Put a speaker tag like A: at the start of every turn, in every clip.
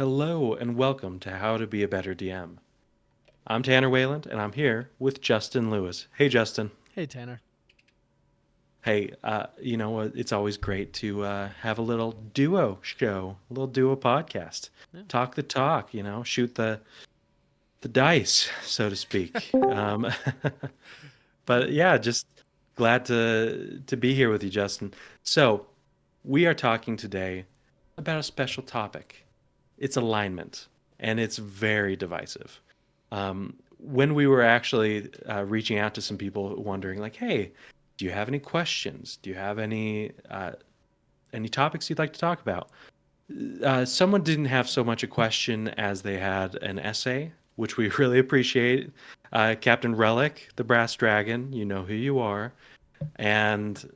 A: Hello and welcome to How to Be a Better DM. I'm Tanner Wayland and I'm here with Justin Lewis. Hey, Justin.
B: Hey Tanner.
A: Hey, you know what? It's always great to have a little duo show, a little duo podcast.
B: Yeah.
A: Talk the talk, shoot the dice, so to speak. But
B: Yeah.
A: yeah, just glad to be here with you, Justin. So, we are talking today about a special topic. It's alignment, and it's very divisive. When we were actually reaching out to some people wondering, like, hey, do you have any questions? Do you have any topics you'd like to talk about? Someone didn't have so much a question as they had an essay, which we really appreciate. Captain Relic, the Brass Dragon, you know who you are, and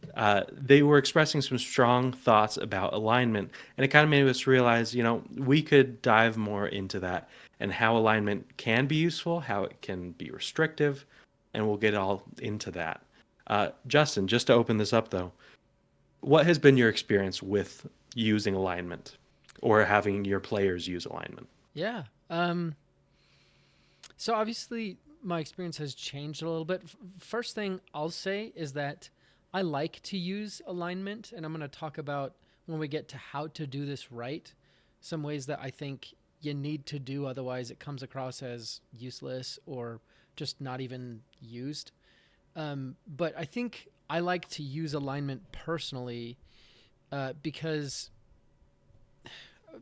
A: they were expressing some strong thoughts about alignment, and it kind of made us realize, we could dive more into that and how alignment can be useful, how it can be restrictive, and we'll get all into that. Justin, just to open this up though, what has been your experience with using alignment or having your players use alignment?
B: Yeah. So obviously my experience has changed a little bit. First thing I'll say is that I like to use alignment, and I'm going to talk about when we get to how to do this right, some ways that I think you need to do, otherwise it comes across as useless or just not even used. But I think I like to use alignment personally because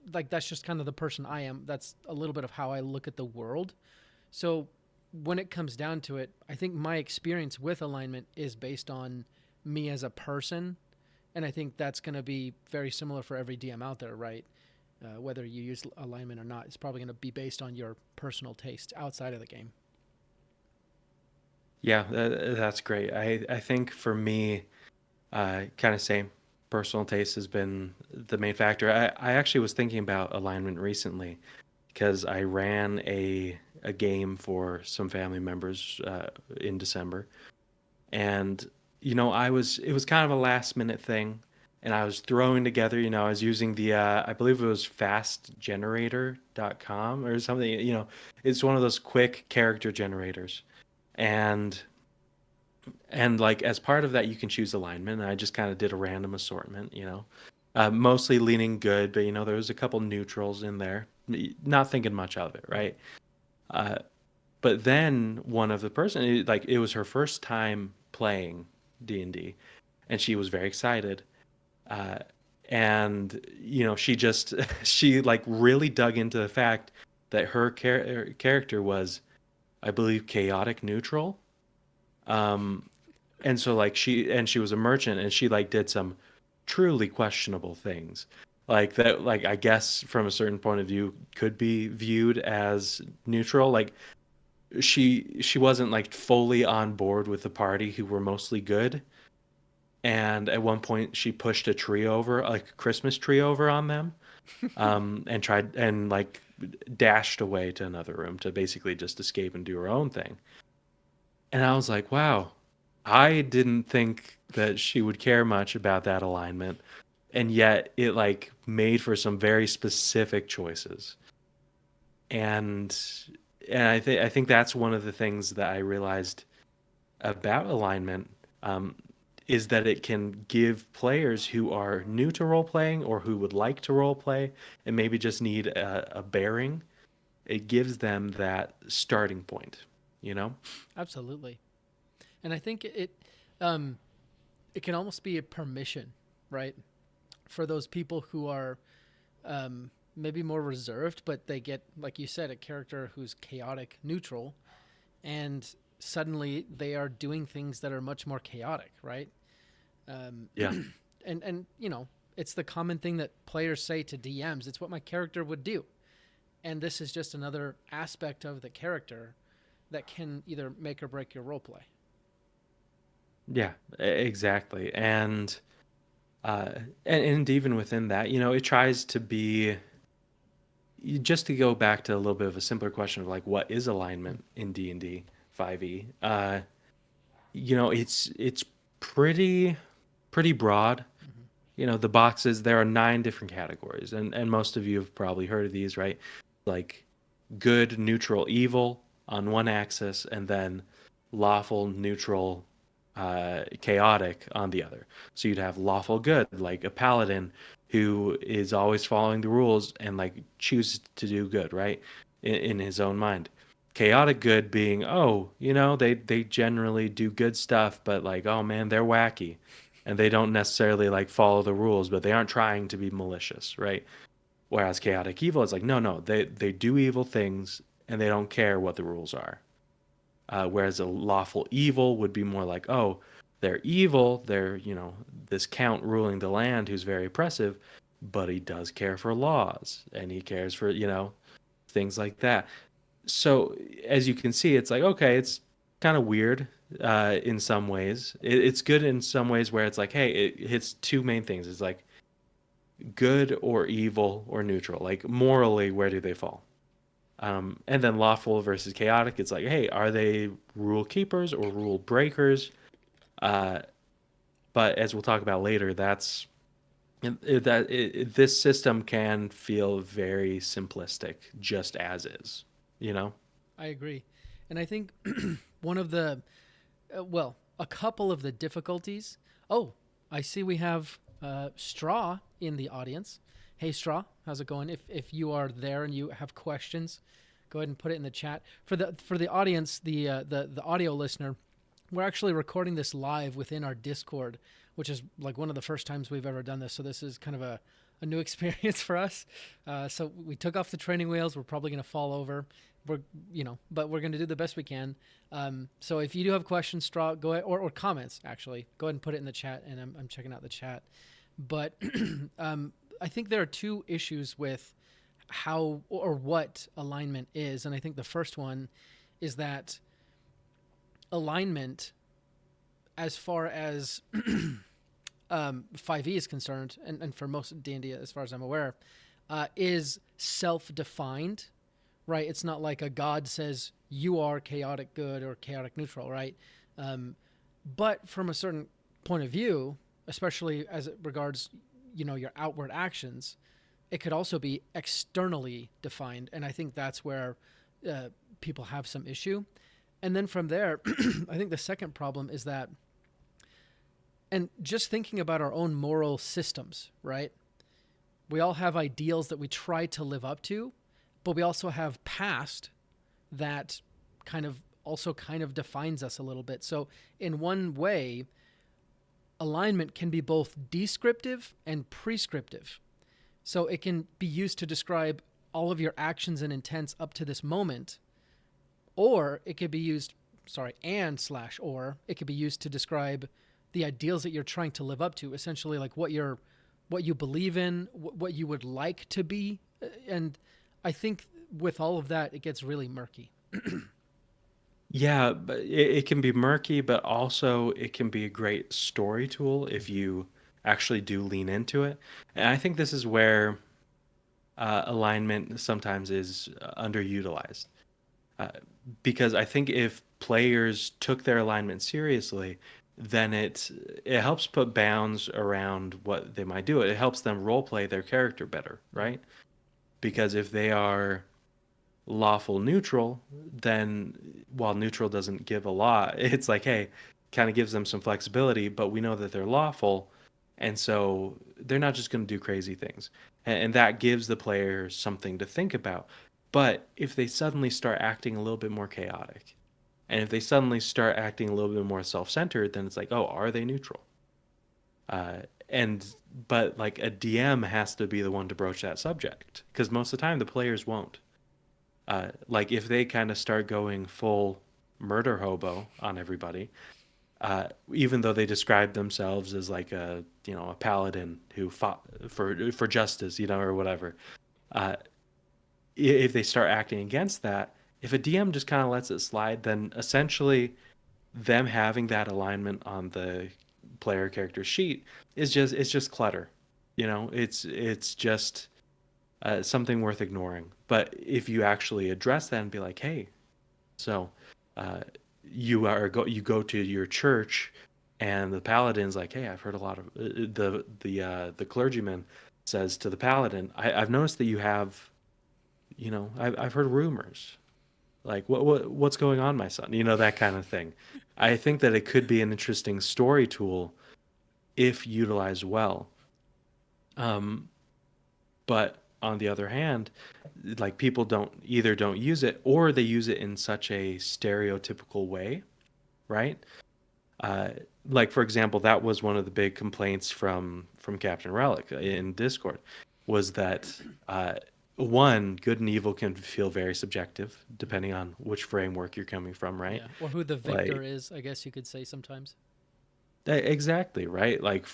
B: that's just kind of the person I am. That's a little bit of how I look at the world. So when it comes down to it, I think my experience with alignment is based on me as a person, and I think that's going to be very similar for every DM out there, right? Whether you use alignment or not, it's probably going to be based on your personal taste outside of the game.
A: Yeah, that's great. I think for me, kind of same. Personal taste has been the main factor. I actually was thinking about alignment recently because I ran a game for some family members in December, and it was kind of a last minute thing, and I was throwing together. I was using the I believe it was fastgenerator.com or something. It's one of those quick character generators, and like as part of that you can choose alignment, and I just kind of did a random assortment, mostly leaning good, but there was a couple neutrals in there, not thinking much of it, right? uh, but then one of the person, like, it was her first time playing D&D, and she was very excited, uh, and she just she like really dug into the fact that her character was, I believe, chaotic neutral. um, and so like she was a merchant, and she like did some truly questionable things, like that, like I guess from a certain point of view could be viewed as neutral. Like she wasn't like fully on board with the party who were mostly good, and at one point she pushed a tree over, like a Christmas tree over on them, and tried and like dashed away to another room to basically just escape and do her own thing. And I was like, wow, I didn't think that she would care much about that alignment. And yet it like made for some very specific choices. And I think that's one of the things that I realized about alignment, um, is that it can give players who are new to role playing or who would like to role play and maybe just need a bearing. It gives them that starting point, you know?
B: Absolutely. And I think um, it can almost be a permission, right? For those people who are maybe more reserved, but they get, like you said, a character who's chaotic neutral, and suddenly they are doing things that are much more chaotic, right? Um,
A: Yeah.
B: and it's the common thing that players say to DMs. It's what my character would do, and this is just another aspect of the character that can either make or break your role play.
A: Yeah, exactly. Uh, and even within that, it tries to be, just to go back to a little bit of a simpler question of like what is alignment in D&D 5e. It's pretty broad.
B: Mm-hmm.
A: the boxes, there are 9 different categories, and most of you have probably heard of these, right? Like good, neutral, evil on one axis, and then lawful, neutral, chaotic on the other. So you'd have lawful good, like a paladin who is always following the rules and like chooses to do good, right? In his own mind. Chaotic good being, oh, they generally do good stuff, but like, oh man, they're wacky. And they don't necessarily like follow the rules, but they aren't trying to be malicious, right? Whereas chaotic evil is like, no, no, they do evil things and they don't care what the rules are. Whereas a lawful evil would be more like, oh, they're evil. They're, this count ruling the land who's very oppressive, but he does care for laws and he cares for, things like that. So as you can see, it's like, okay, it's kind of weird in some ways. It's good in some ways where it's like, hey, it hits two main things. It's like good or evil or neutral. Like morally, where do they fall? And then lawful versus chaotic, it's like, hey, are they rule keepers or rule breakers? Uh, but as we'll talk about later, this system can feel very simplistic, just as is. You know?
B: I agree. And I think one of the, well, a couple of the difficulties. Oh, I see we have Straw in the audience. Hey, Straw, how's it going? If you are there and you have questions, go ahead and put it in the chat. For the audience, the audio listener, we're actually recording this live within our Discord, which is like one of the first times we've ever done this. So this is kind of a new experience for us. So we took off the training wheels. We're probably going to fall over. But we're going to do the best we can. So if you do have questions, Straw, go ahead, or comments, actually, go ahead and put it in the chat, and I'm checking out the chat. But I think there are two issues with how or what alignment is. And I think the first one is that alignment, as far as 5e is concerned, and for most D&D, as far as I'm aware, is self-defined, right? It's not like a god says you are chaotic good or chaotic neutral, right? But from a certain point of view, especially as it regards, your outward actions, it could also be externally defined, and I think that's where people have some issue. And then from there, I think the second problem is that, and just thinking about our own moral systems, right? We all have ideals that we try to live up to, but we also have past that kind of defines us a little bit. So in one way, alignment can be both descriptive and prescriptive. So it can be used to describe all of your actions and intents up to this moment, or it could be used, or it could be used to describe the ideals that you're trying to live up to, essentially like what you believe in, what you would like to be. And I think with all of that, it gets really murky.
A: Yeah, but it can be murky, but also it can be a great story tool if you actually do lean into it. And I think this is where alignment sometimes is underutilized. Uh, because I think if players took their alignment seriously, then it helps put bounds around what they might do. It helps them role play their character better, right? Because if they are lawful neutral, then while neutral doesn't give a lot, it's like, hey, kind of gives them some flexibility, but we know that they're lawful, and so they're not just going to do crazy things. And that gives the player something to think about. But if they suddenly start acting a little bit more chaotic, and if they suddenly start acting a little bit more self-centered, then it's like, oh, are they neutral? Uh, and but like a DM has to be the one to broach that subject because most of the time the players won't. Like if they kind of start going full murder hobo on everybody, even though they describe themselves as like a paladin who fought for justice, or whatever. Uh, if they start acting against that, if a DM just kind of lets it slide, then essentially them having that alignment on the player character sheet it's just clutter. It's just something worth ignoring. But if you actually address that and be like, hey, so uh, you go to your church and the paladin's like, hey, I've heard a lot of the clergyman says to the paladin, I've noticed that you have, I've heard rumors. Like, what's going on, my son? That kind of thing. I think that it could be an interesting story tool if utilized well. Um, but on the other hand, like people don't use it, or they use it in such a stereotypical way, right? Uh, like for example, that was one of the big complaints from Captain Relic in Discord, was that one, good and evil can feel very subjective depending on which framework you're coming from, right?
B: Yeah, or who the victor
A: Like
B: is, I guess you could say sometimes.
A: exactly, right? Like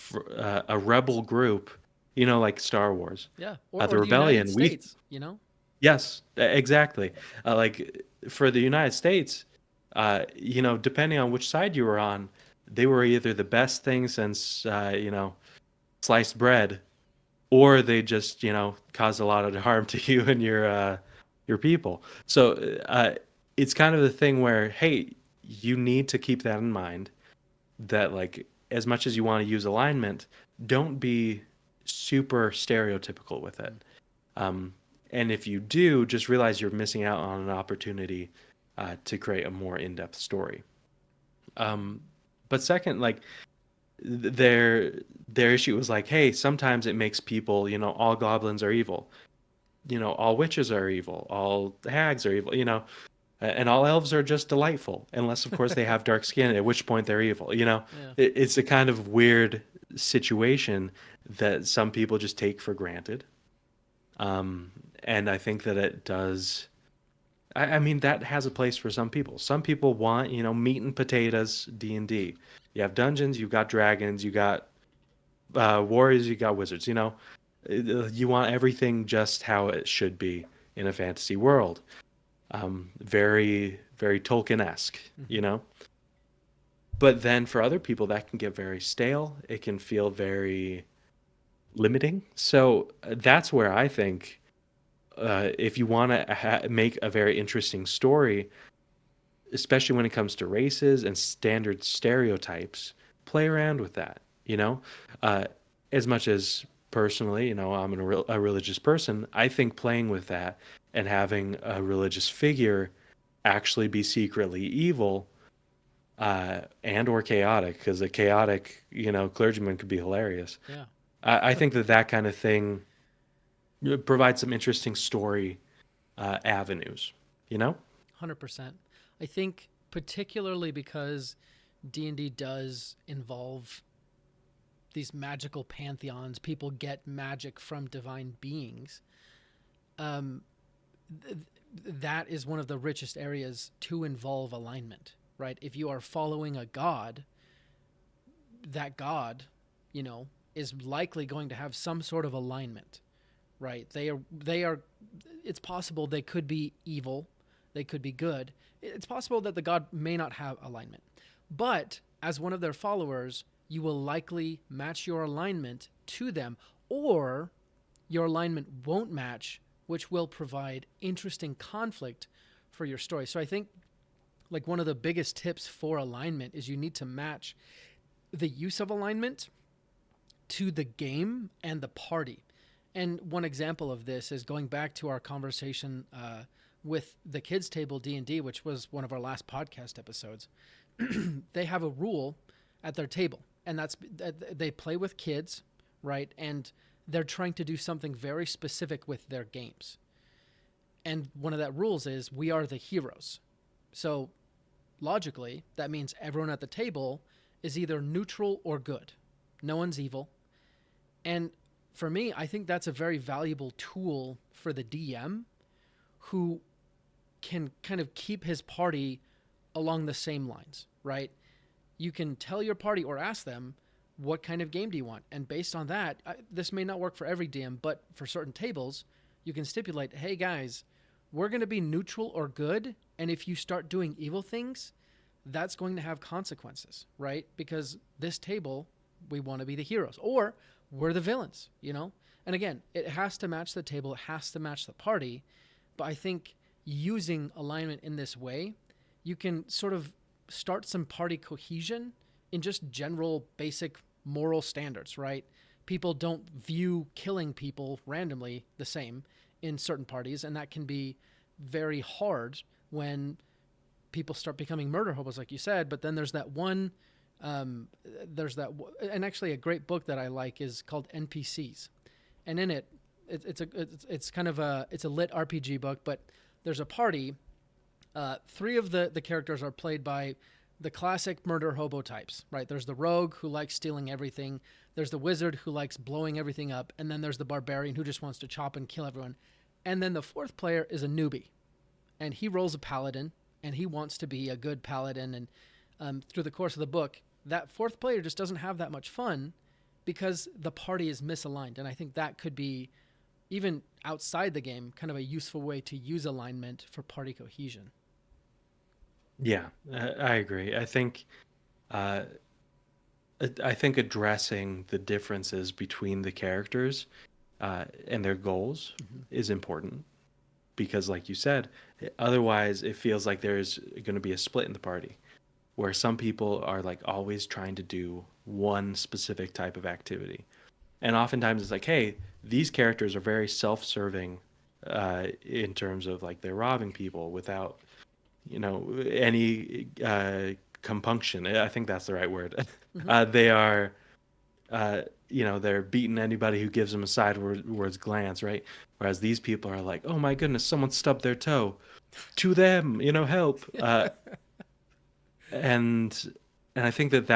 A: a rebel group, like Star Wars,
B: Yeah,
A: the
B: or the United
A: rebellion. We
B: States, you know?
A: Yes, exactly. Like for the United States, depending on which side you were on, they were either the best thing since sliced bread, or they just caused a lot of harm to you and your people. So it's kind of the thing where, hey, you need to keep that in mind, that like as much as you want to use alignment, don't be super stereotypical with it. Um, and if you do, just realize you're missing out on an opportunity to create a more in-depth story. Um, but second, like their issue was like, hey, sometimes it makes people, all goblins are evil, all witches are evil, all hags are evil, and all elves are just delightful, unless of course they have dark skin, at which point they're evil.
B: Yeah.
A: It's a kind of weird situation that some people just take for granted. Um, and I think that it does. I mean, that has a place for some people. Some people want, meat and potatoes D&D. You have dungeons, you've got dragons, you got warriors, you got wizards. You want everything just how it should be in a fantasy world. Very, very Tolkien-esque,
B: Hmm.
A: But then for other people, that can get very stale. It can feel very limiting. So that's where I think if you want to make a very interesting story, especially when it comes to races and standard stereotypes, play around with that. Uh, as much as personally, I'm a religious person, I think playing with that and having a religious figure actually be secretly evil and or chaotic, because a chaotic, clergyman could be hilarious.
B: Yeah.
A: I think that kind of thing provides some interesting story avenues. You know?
B: 100%. I think particularly because D&D does involve these magical pantheons, people get magic from divine beings. Um, th- that is one of the richest areas to involve alignment, right? If you are following a god, that god, you know, is likely going to have some sort of alignment, right? They are it's possible they could be evil, they could be good. It's possible that the god may not have alignment. But as one of their followers, you will likely match your alignment to them, or your alignment won't match, which will provide interesting conflict for your story. So I think like one of the biggest tips for alignment is you need to match the use of alignment to the game and the party. And one example of this is going back to our conversation with the kids table D&D, which was one of our last podcast episodes. They have a rule at their table, and that's they play with kids, right? And they're trying to do something very specific with their games. And one of that rules is we are the heroes. So logically, that means everyone at the table is either neutral or good. No one's evil. And for me, I think that's a very valuable tool for the DM who can kind of keep his party along the same lines, right? You can tell your party or ask them, what kind of game do you want? And based on that, this may not work for every DM, but for certain tables, you can stipulate, hey guys, we're going to be neutral or good. And if you start doing evil things, that's going to have consequences, right? Because this table, we want to be the heroes, or we're the villains, you know? And again, it has to match the table, it has to match the party. But I think using alignment in this way, you can sort of start some party cohesion in just general basic moral standards, right? People don't view killing people randomly the same in certain parties, and that can be very hard when people start becoming murder hobos, like you said. But then there's that one, and actually a great book that I like is called NPCs, and in it, it's kind of it's a lit RPG book, but there's a party. Three of the characters are played by the classic murder hobo types, right? There's the rogue who likes stealing everything. There's the wizard who likes blowing everything up. And then there's the barbarian who just wants to chop and kill everyone. And then the fourth player is a newbie. And he rolls a paladin, and he wants to be a good paladin. And through the course of the book, that fourth player just doesn't have that much fun because the party is misaligned. And I think that could be, even outside the game, kind of a useful way to use alignment for party cohesion.
A: Yeah, I agree. Uh, I think addressing the differences between the characters and their goals is important because, like you said, otherwise it feels like there's going to be a split in the party where some people are like always trying to do one specific type of activity. And oftentimes it's like, hey, these characters are very self-serving in terms of like they're robbing people without, any compunction. I think that's the right word.
B: Mm-hmm.
A: They are, they're beating anybody who gives them a sideways glance, right? Whereas these people are like, oh my goodness, someone stubbed their toe. To them, help. And I think that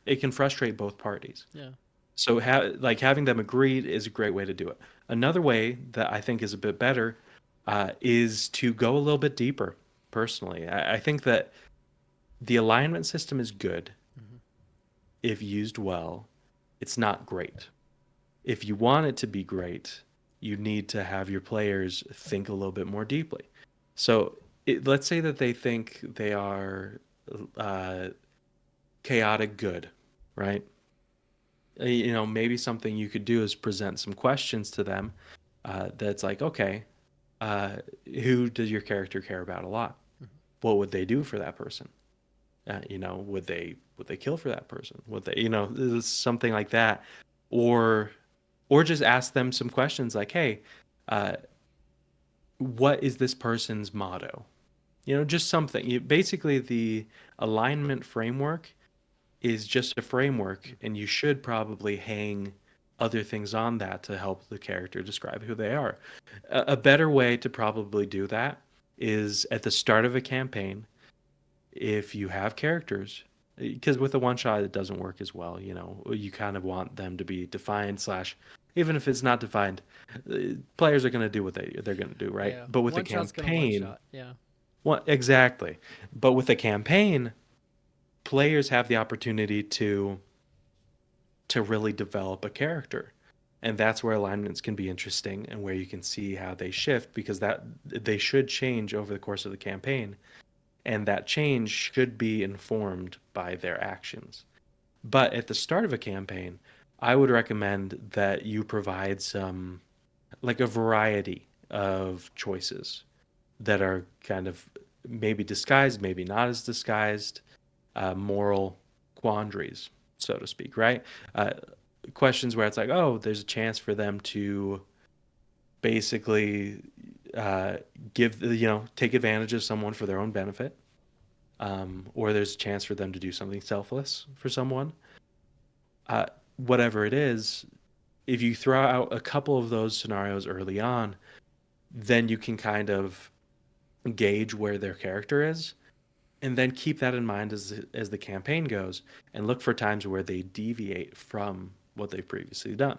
A: it can frustrate both parties.
B: Yeah.
A: So having them agreed is a great way to do it. Another way that I think is a bit better is to go a little bit deeper. Personally, I think that the alignment system is good
B: Mm-hmm.
A: if used well. It's not great. If you want it to be great, you need to have your players think a little bit more deeply. So let's say that they think they are uh, chaotic good, right? Maybe something you could do is present some questions to them that's like, okay, uh, who does your character care about a lot? What would they do for that person? Would they kill for that person? Would they, something like that, or just ask them some questions like, hey, uh, what is this person's motto? Just something. Basically, the alignment framework is just a framework, and you should probably hang other things on that to help the character describe who they are. A better way to probably do that is at the start of a campaign, if you have characters, because with a one shot it doesn't work as well. You kind of want them to be defined, slash, even if it's not defined, players are going to do what they're going to do, right?
B: Yeah.
A: But with a
B: One shot's gonna one
A: campaign,
B: shot. Yeah.
A: what exactly? But with a campaign, players have the opportunity to really develop a character, and that's where alignments can be interesting and where you can see how they shift, because that they should change over the course of the campaign, and that change should be informed by their actions. But at the start of a campaign, I would recommend that you provide some, like, a variety of choices that are kind of maybe disguised, maybe not as disguised, moral quandaries, so to speak, right? Uh, Questions where it's like, oh, there's a chance for them to basically uh, take advantage of someone for their own benefit, or there's a chance for them to do something selfless for someone. Uh, Whatever it is, if you throw out a couple of those scenarios early on, then you can kind of gauge where their character is, and then keep that in mind as the campaign goes, and look for times where they deviate from what they've previously done.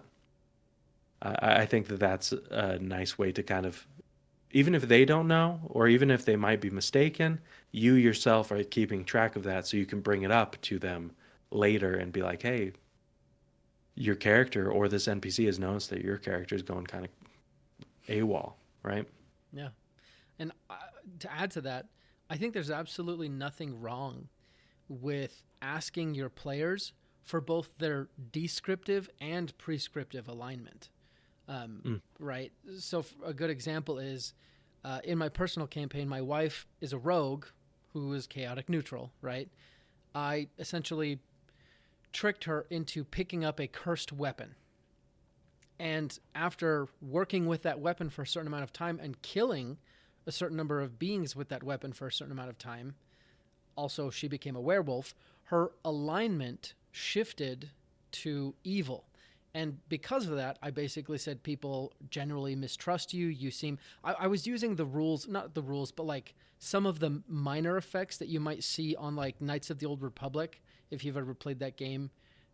A: I think that that's a nice way to kind of, even if they don't know, or even if they might be mistaken, you yourself are keeping track of that, so you can bring it up to them later and be like, hey, your character or this NPC has noticed that your character is going kind of AWOL, right?
B: Yeah. And to add to that, I think there's absolutely nothing wrong with asking your players for both their descriptive and prescriptive alignment.
A: Mm.
B: Right. So a good example is in my personal campaign, my wife is a rogue who is chaotic neutral, right? I essentially tricked her into picking up a cursed weapon. And after working with that weapon for a certain amount of time and killing a certain number of beings with that weapon for a certain amount of time, also she became a werewolf, her alignment shifted to evil. And because of that, I basically said people generally mistrust you. You seem. I was using the rules, not the rules, but like some of the minor effects that you might see on like Knights of the Old Republic, if you've ever played that game.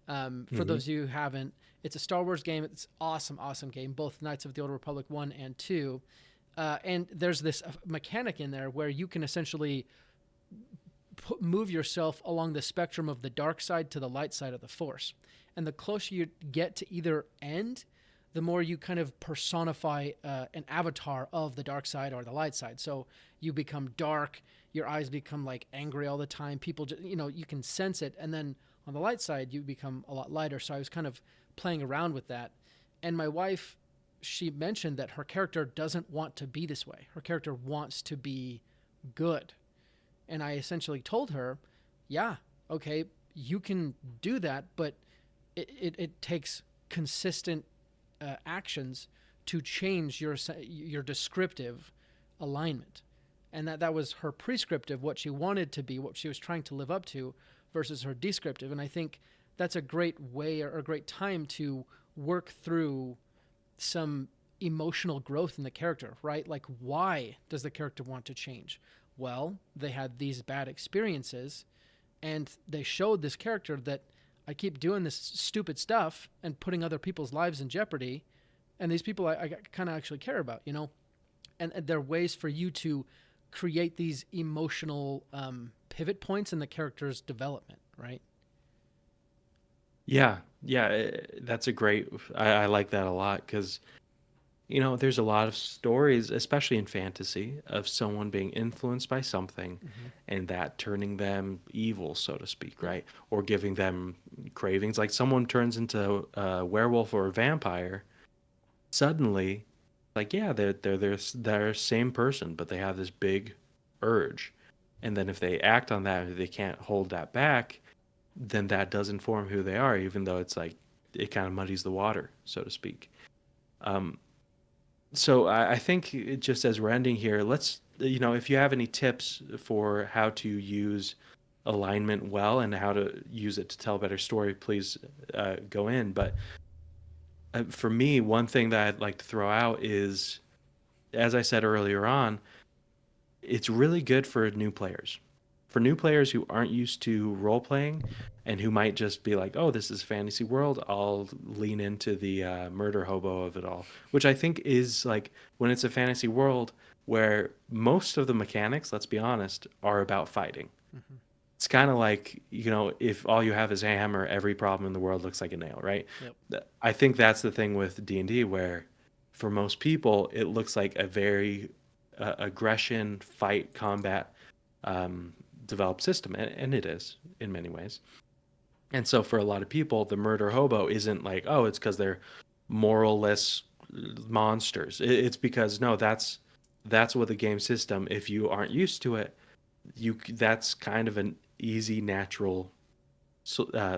B: For
A: Hmm.
B: those of you who haven't, it's a Star Wars game. It's awesome, awesome game. Both Knights of the Old Republic 1 and 2. And there's this mechanic in there where you can essentially move yourself along the spectrum of the dark side to the light side of the force. And the closer you get to either end, the more you kind of personify an avatar of the dark side or the light side. So you become dark, your eyes become like angry all the time. People just, you can sense it. And then on the light side, you become a lot lighter. So I was kind of playing around with that. And my wife, she mentioned that her character doesn't want to be this way. Her character wants to be good. And I essentially told her, yeah, okay, you can do that, but it takes consistent actions to change your descriptive alignment. And that was her prescriptive, what she wanted to be, what she was trying to live up to, versus her descriptive. And I think that's a great way or a great time to work through some emotional growth in the character, right? Like, why does the character want to change? Well, they had these bad experiences, and they showed this character that I keep doing this stupid stuff and putting other people's lives in jeopardy, and these people I kind of actually care about, and there are ways for you to create these emotional pivot points in the character's development, right?
A: Yeah, yeah, that's a great. I like that a lot because there's a lot of stories, especially in fantasy, of someone being influenced by something
B: Mm-hmm.
A: and that turning them evil, so to speak,
B: Yep.
A: right? Or giving them cravings. Like someone turns into a werewolf or a vampire, suddenly, like, yeah, they're same person, but they have this big urge. And then if they act on that, if they can't hold that back, then that does inform who they are, even though it's like it kind of muddies the water, so to speak. Um, so I think just as we're ending here, let's, if you have any tips for how to use alignment well and how to use it to tell a better story, please go in. But for me, one thing that I'd like to throw out is, as I said earlier on, it's really good for new players. For new players who aren't used to role playing and who might just be like, "Oh, this is fantasy world. I'll lean into the murder hobo of it all," which I think is like when it's a fantasy world where most of the mechanics, let's be honest, are about fighting.
B: Mm-hmm.
A: It's kind of like, if all you have is a hammer, every problem in the world looks like a nail, right?
B: Yep.
A: I think that's the thing with D&D where for most people it looks like a very aggression, fight, combat um, developed system, and it is in many ways. And so for a lot of people, the murder hobo isn't like, oh, it's because they're moralless monsters. It's because no, that's what the game system. If you aren't used to it, that's kind of an easy, natural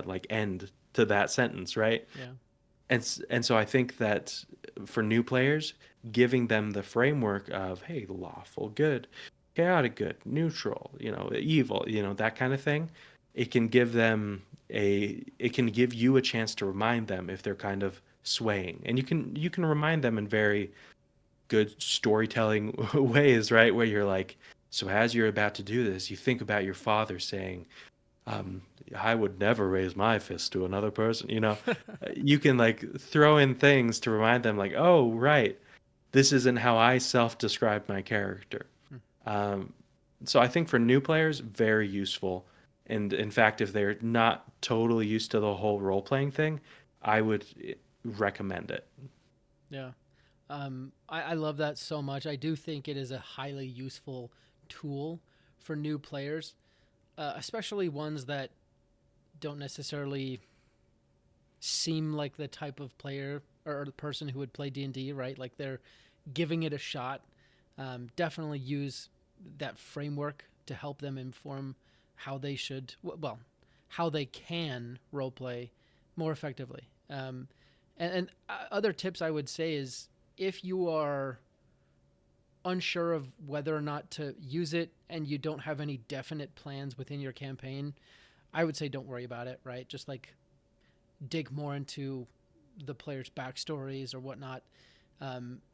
A: like end to that sentence, right?
B: Yeah.
A: And so I think that for new players, giving them the framework of hey, lawful good, chaotic good, neutral, evil, that kind of thing, it can give them it can give you a chance to remind them if they're kind of swaying, and you can remind them in very good storytelling ways, right? Where you're like, so as you're about to do this, you think about your father saying, um, I would never raise my fist to another person. You can like throw in things to remind them, like, oh, right, this isn't how I self-describe my character. Um, so I think for new players, very useful. And in fact, if they're not totally used to the whole role-playing thing, I would recommend it.
B: Yeah. I love that so much. I do think it is a highly useful tool for new players, especially ones that don't necessarily seem like the type of player or the person who would play D&D, right? Like they're giving it a shot. Definitely use that framework to help them inform how they should, well, how they can role play more effectively. Other tips I would say is if you are unsure of whether or not to use it and you don't have any definite plans within your campaign, I would say don't worry about it, right? Just like dig more into the players' backstories or whatnot.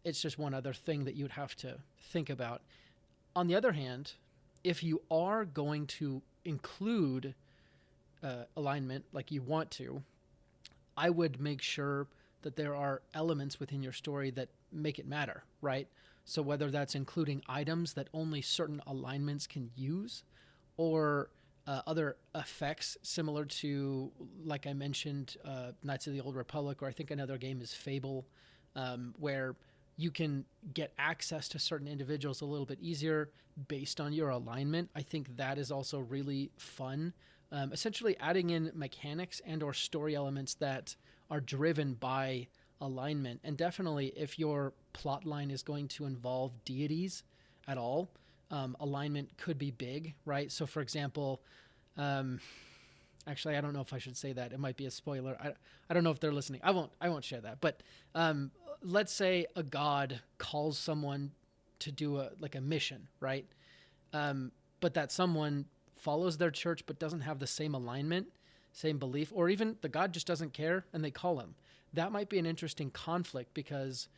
B: It's just one other thing that you'd have to think about. On the other hand, if you are going to include alignment like you want to, I would make sure that there are elements within your story that make it matter, right? So whether that's including items that only certain alignments can use, or other effects similar to, like I mentioned, Knights of the Old Republic, or I think another game is Fable, where you can get access to certain individuals a little bit easier based on your alignment. I think that is also really fun. Essentially adding in mechanics and or story elements that are driven by alignment. And definitely if your plot line is going to involve deities at all, alignment could be big, right? So for example, actually I don't know if I should say that. It might be a spoiler. I don't know if they're listening. I won't share that. But let's say a god calls someone to do a mission, right? But that someone follows their church but doesn't have the same alignment, same belief, or even the god just doesn't care and they call him. That might be an interesting conflict because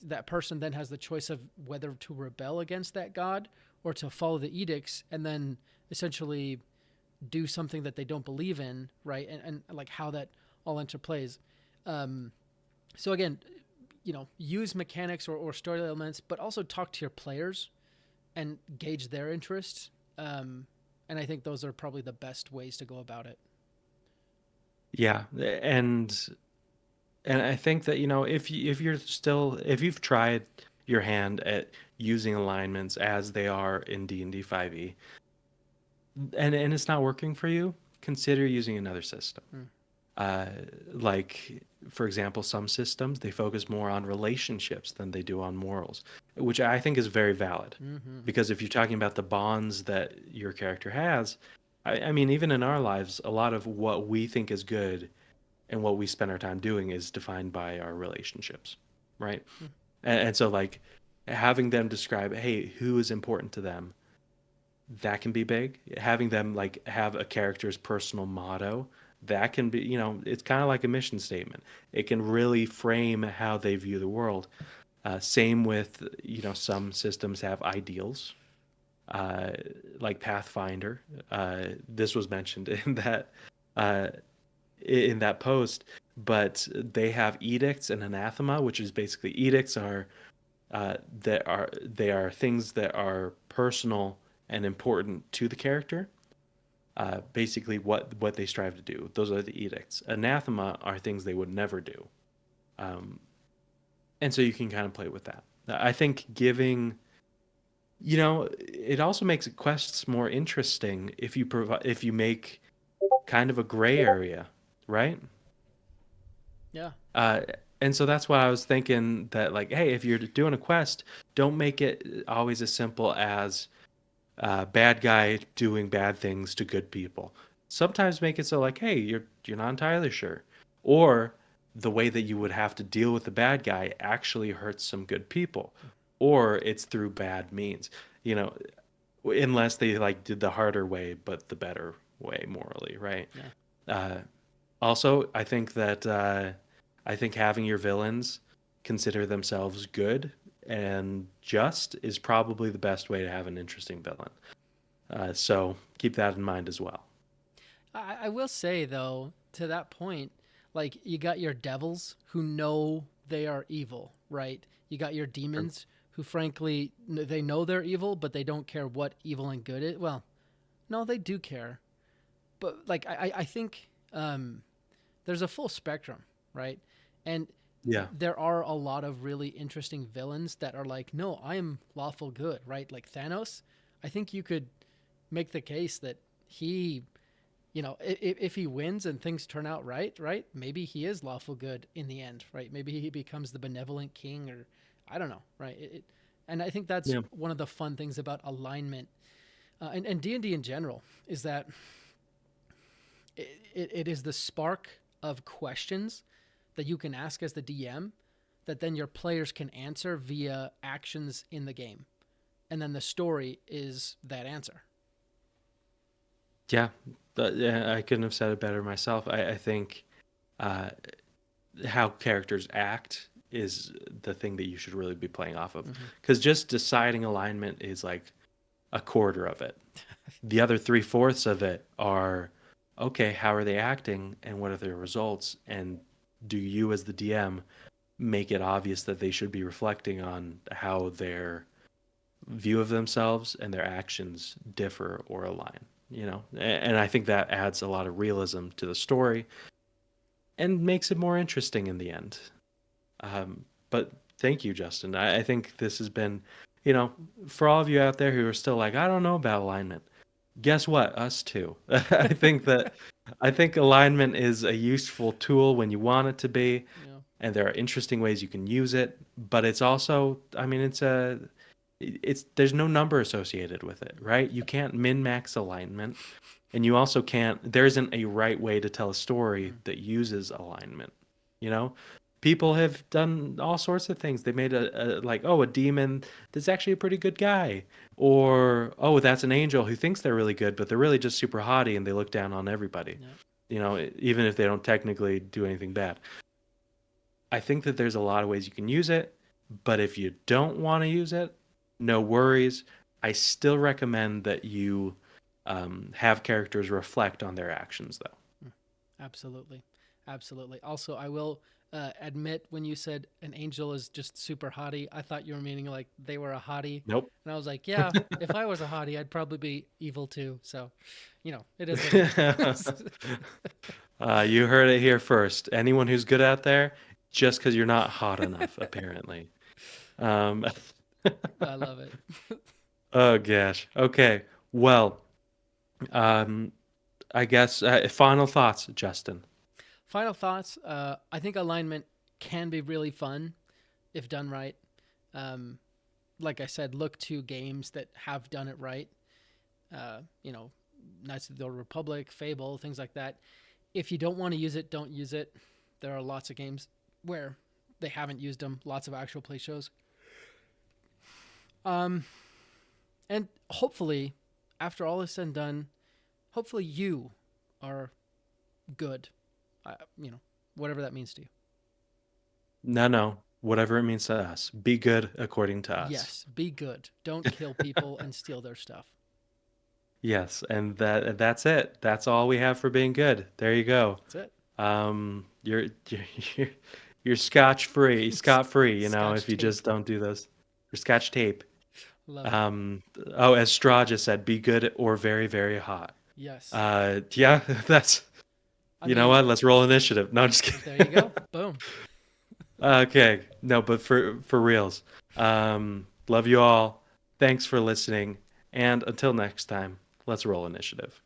B: that person then has the choice of whether to rebel against that god or to follow the edicts and then essentially do something that they don't believe in, right? And like how that all interplays. So again, use mechanics or story elements, but also talk to your players and gauge their interests. And I think those are probably the best ways to go about it.
A: Yeah, and I think that if you've tried your hand at using alignments as they are in D&D 5e, and it's not working for you, consider using another system.
B: Mm.
A: Uh, like, for example, some systems they focus more on relationships than they do on morals, which I think is very valid.
B: Mm-hmm.
A: Because if you're talking about the bonds that your character has, I mean, even in our lives, a lot of what we think is good and what we spend our time doing is defined by our relationships, right?
B: Mm.
A: And so, like, having them describe, hey, who is important to them, that can be big. Having them like have a character's personal motto, that can be, it's kind of like a mission statement. It can really frame how they view the world. Same with, some systems have ideals, uh, like Pathfinder. This was mentioned uh, in that post, but they have edicts and anathema, which is basically edicts are they are things that are personal and important to the character. Basically, what they strive to do. Those are the edicts. Anathema are things they would never do, um, and so you can kind of play with that. I think it also makes quests more interesting if you make kind of a gray area, right?
B: Yeah.
A: Uh, and so that's why I was thinking that, like, hey, if you're doing a quest, don't make it always as simple as bad guy doing bad things to good people. Sometimes make it so, like, hey, you're not entirely sure, or the way that you would have to deal with the bad guy actually hurts some good people, or it's through bad means. You know, unless they like did the harder way but the better way morally, right?
B: Yeah.
A: Uh, Also, I think having your villains consider themselves good and just is probably the best way to have an interesting villain. So keep that in mind as well.
B: I will say though, to that point, like you got your devils who know they are evil, right? You got your
A: Sure.
B: demons who, frankly, they know they're evil, but they don't care what evil and good is. Well, no, they do care, but like I think there's a full spectrum, right? And
A: Yeah.
B: there are a lot of really interesting villains that are like, no, I am lawful good, right? Like Thanos. I think you could make the case that he, if he wins and things turn out right, maybe he is lawful good in the end, right? Maybe he becomes the benevolent king, or I don't know, right? And I think that's
A: Yeah.
B: one of the fun things about alignment and D&D in general is that it is the spark of questions that you can ask as the DM that then your players can answer via actions in the game. And then the story is that answer.
A: Yeah, yeah, I couldn't have said it better myself. I think uh, how characters act is the thing that you should really be playing off of.
B: Mm-hmm.
A: Because just deciding alignment is like a quarter of it. The other three-fourths of it are, okay, how are they acting and what are their results? And do you, as the DM, make it obvious that they should be reflecting on how their view of themselves and their actions differ or align? And I think that adds a lot of realism to the story and makes it more interesting in the end. But thank you, Justin. I think this has been, you know, for all of you out there who are still like, I don't know about alignment. Guess what? Us too. I think alignment is a useful tool when you want it to be,
B: Yeah.
A: and there are interesting ways you can use it. But it's also, I mean, it's there's no number associated with it, right? You can't min max alignment, and you also can't. There isn't a right way to tell a story
B: Mm.
A: that uses alignment. You know, people have done all sorts of things. They made a like, oh, a demon that's actually a pretty good guy, or oh, that's an angel who thinks they're really good, but they're really just super haughty and they look down on everybody.
B: Yeah.
A: Even if they don't technically do anything bad. I think that there's a lot of ways you can use it, but if you don't want to use it, no worries. I still recommend that you have characters reflect on their actions, though.
B: Absolutely. Absolutely. Also, I will admit when you said an angel is just super hottie, I thought you were meaning like they were a hottie.
A: Nope.
B: And I was like, yeah, if I was a hottie, I'd probably be evil too. So, it is what it is.
A: You heard it here first. Anyone who's good out there, just because you're not hot enough, apparently. Um,
B: I love it.
A: oh gosh. Okay. Well, um, I guess final thoughts, Justin.
B: Final thoughts. I think alignment can be really fun if done right. Um, like I said, look to games that have done it right. Uh, you know, Knights of the Old Republic, Fable, things like that. If you don't want to use it, don't use it. There are lots of games where they haven't used them. Lots of actual play shows. Um, and hopefully, after all is said and done, hopefully you are good. Whatever that means to you.
A: No, no. Whatever it means to us. Be good according to us.
B: Yes, be good. Don't kill people and steal their stuff.
A: Yes, and that's it. That's all we have for being good. There you go.
B: That's it.
A: You're you're scot free.
B: Scotch
A: If you
B: tape.
A: just don't do this. Or scotch tape.
B: Love it.
A: As Straw just said, be good or very very hot.
B: Yes.
A: Yeah, that's.
B: I
A: You know
B: mean,
A: what? Let's roll initiative. No, I'm just
B: there you
A: kidding.
B: go. Boom.
A: Okay, no, but for reals. Love you all. Thanks for listening, and until next time, let's roll initiative.